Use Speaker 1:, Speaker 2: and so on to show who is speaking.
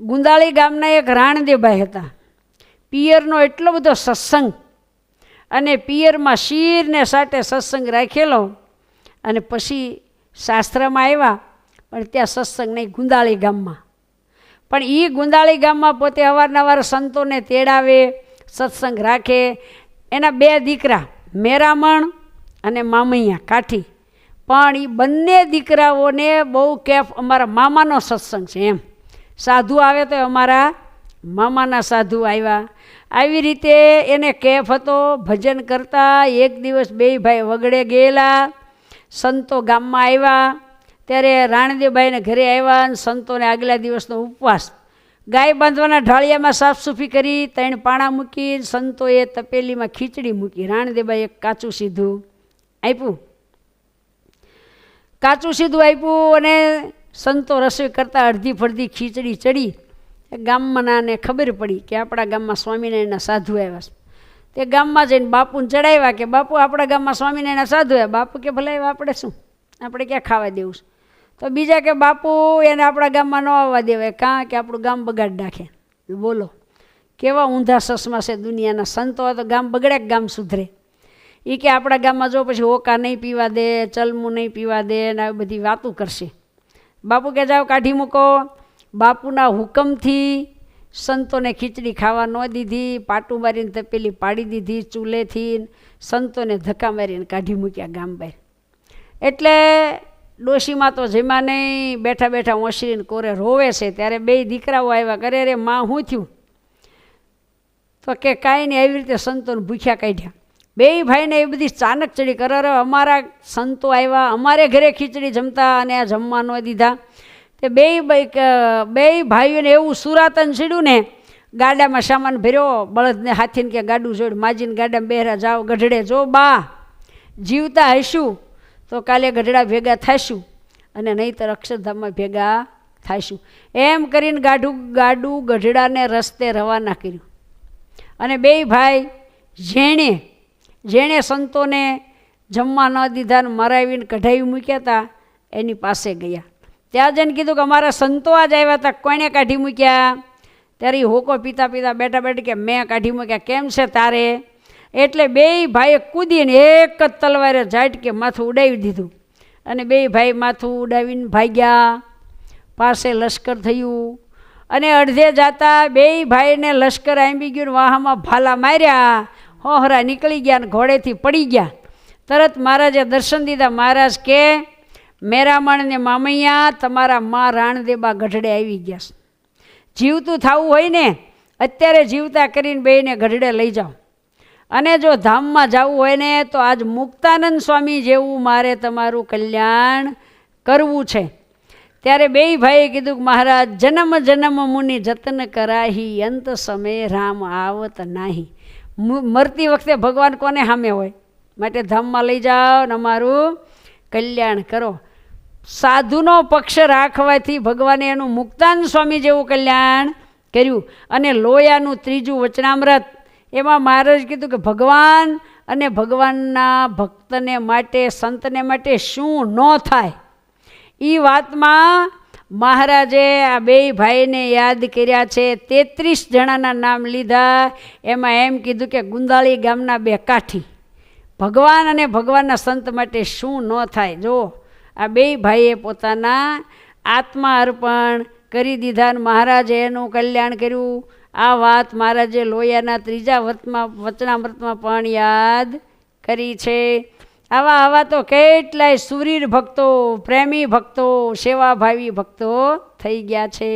Speaker 1: ગુંદાળી ગામના એક રાણદેવભાઈ હતા. પિયરનો એટલો બધો સત્સંગ, અને પિયરમાં શીરને સાટે સત્સંગ રાખેલો, અને પછી શાસ્ત્રમાં આવ્યા, પણ ત્યાં સત્સંગ નહીં, ગુંદાળી ગામમાં. પણ એ ગુંદાળી ગામમાં પોતે અવારનવાર સંતોને તેડાવે, સત્સંગ રાખે. એના 2 દીકરા, મેરામણ અને મામૈયા કાઠી. પણ એ બંને દીકરાઓને બહુ કેફ, અમારા મામાનો સત્સંગ છે એમ, સાધુ આવે તો અમારા મામાના સાધુ આવ્યા. આવી રીતે એને કેફ હતો ભજન કરતા. એક દિવસ 2 ભાઈ વગડે ગયેલા, સંતો ગામમાં આવ્યા. ત્યારે રાણદેવભાઈને ઘરે આવ્યા, અને સંતોને આગલા દિવસનો ઉપવાસ, ગાય બાંધવાના ઢાળિયામાં સાફસૂફી કરી, 3 પાણા મૂકી, સંતોએ તપેલીમાં ખીચડી મૂકી. રાણદેવભાઈ એક કાચું સીધું આપ્યું, અને સંતો રસોઈ કરતાં અડધી ફરધી ખીચડી ચડી. ગામમાંને ખબર પડી કે આપણા ગામમાં સ્વામિનારાયણના સાધુ આવ્યા છે. તે ગામમાં જઈને બાપુને ચડાવ્યા કે બાપુ આપણા ગામમાં સ્વામિનારાયણના સાધુ આવ્યા. બાપુ કે ભલે આવ્યા, આપણે શું, આપણે ક્યાં ખાવા દેવું છે. તો બીજા કે બાપુ એને આપણા ગામમાં ન આવવા દેવાય, કાં કે આપણું ગામ બગાડ નાખે. બોલો કેવા ઊંધા સસમા છે દુનિયાના. સંતો હોય તો ગામ બગડે કે ગામ સુધરે. એ કે આપણા ગામમાં જો પછી હોકા નહીં પીવા દે, ચલમું નહીં પીવા દે, ને આવી બધી વાતું કરશે. બાપુ કે જાઓ કાઢી મૂકો. બાપુના હુકમથી સંતોને ખીચડી ખાવા ન દીધી, પાટું મારીને તપેલી પાડી દીધી ચૂલેથી, સંતોને ધક્કા મારીને કાઢી મૂક્યા ગામ બહાર. એટલે ડોશીમાં તો જેમાં નહીં, બેઠા બેઠા ઓસરીને કોરે રોવે છે. ત્યારે 2 દીકરાઓ આવ્યા, કરે રે માં શું થયું? તો કે કાંઈ નહીં, આવી રીતે સંતોને ભૂખ્યા કાઢ્યા. 2 ભાઈને એ બધી ચાનક ચડી કરે, અમારા સંતો આવ્યા, અમારે ઘરે ખીચડી જમતા અને આ જમવા ન દીધા. તે 2 ભાઈઓને એવું સુરાતન ચડ્યું ને, ગાડામાં સામાન ભર્યો, બળદને હાથીને કે ગાડું જોડ માજીને ગાડામાં બેહરા જાઓ ગઢડે. જો બા જીવતા હશું તો કાલે ગઢડા ભેગા થઈશું, અને નહીંતર અક્ષરધામમાં ભેગા થઈશું. એમ કરીને ગાડું ગઢડાને રસ્તે રવાના કર્યું. અને 2 ભાઈ જેણે સંતોને જમવા ન દીધા ને મરાવીને કઢાવી મૂક્યા હતા, એની પાસે ગયા. ત્યાં જઈને કીધું કે અમારા સંતો આજ આવ્યા હતા, કોણે કાઢી મૂક્યા? ત્યારે એ હોકો પીતા પીતા બેઠા બેઠી કે મેં કાઢી મૂક્યા. કેમ છે તારે? એટલે 2 ભાઈએ કૂદીને એક જ તલવારે ઝાટકે માથું ઉડાવી દીધું, અને 2 ભાઈ માથું ઉડાવીને ભાગ્યા. પાસે લશ્કર થયું, અને અડધે જાતા 2 ભાઈને લશ્કર આંબી ગયું, વાહમાં ભાલા માર્યા, હોહરા નીકળી ગયા, ને ઘોડેથી પડી ગયા. તરત મહારાજે દર્શન દીધા. મહારાજ કે મેરામણ ને મામૈયા, તમારા માં રાણદેબા ગઢડે આવી ગયા છે. જીવતું થવું હોય ને અત્યારે જીવતા કરીને 2ને ગઢડે લઈ જાઓ, અને જો ધામમાં જવું હોય ને તો આજ મુક્તાનંદ સ્વામી જેવું મારે તમારું કલ્યાણ કરવું છે. ત્યારે 2 ભાઈએ કીધું કે મહારાજ જન્મ જન્મ મુનિ જતન કરાહી, અંત સમયે રામ આવત નાહી. મરતી વખતે ભગવાન કોને સામે હોય? માટે ધામમાં લઈ જાઓ ને અમારું કલ્યાણ કરો. સાધુનો પક્ષ રાખવાથી ભગવાને એનું મુક્તાનંદ સ્વામી જેવું કલ્યાણ કર્યું. અને લોયાનું 3જું વચનામૃત, એમાં મહારાજ કીધું કે ભગવાન અને ભગવાનના ભક્તને માટે, સંતને માટે શું ન થાય, એ વાતમાં મહારાજે આ 2 ભાઈને યાદ કર્યા છે. 33 જણાના નામ લીધા. એમાં એમ કીધું કે ગુંદાળી ગામના 2 કાઠી, ભગવાન અને ભગવાનના સંત માટે શું ન થાય. જો આ 2 ભાઈએ પોતાના આત્મા અર્પણ કરી દીધા, અને મહારાજે એનું કલ્યાણ કર્યું. આ વાત મહારાજે લોયાના 3જા વચનામૃતમાં પણ યાદ કરી છે. આવા તો કેટલાય સુરીર ભક્તો, પ્રેમી ભક્તો, સેવાભાવી ભક્તો થઈ ગયા છે.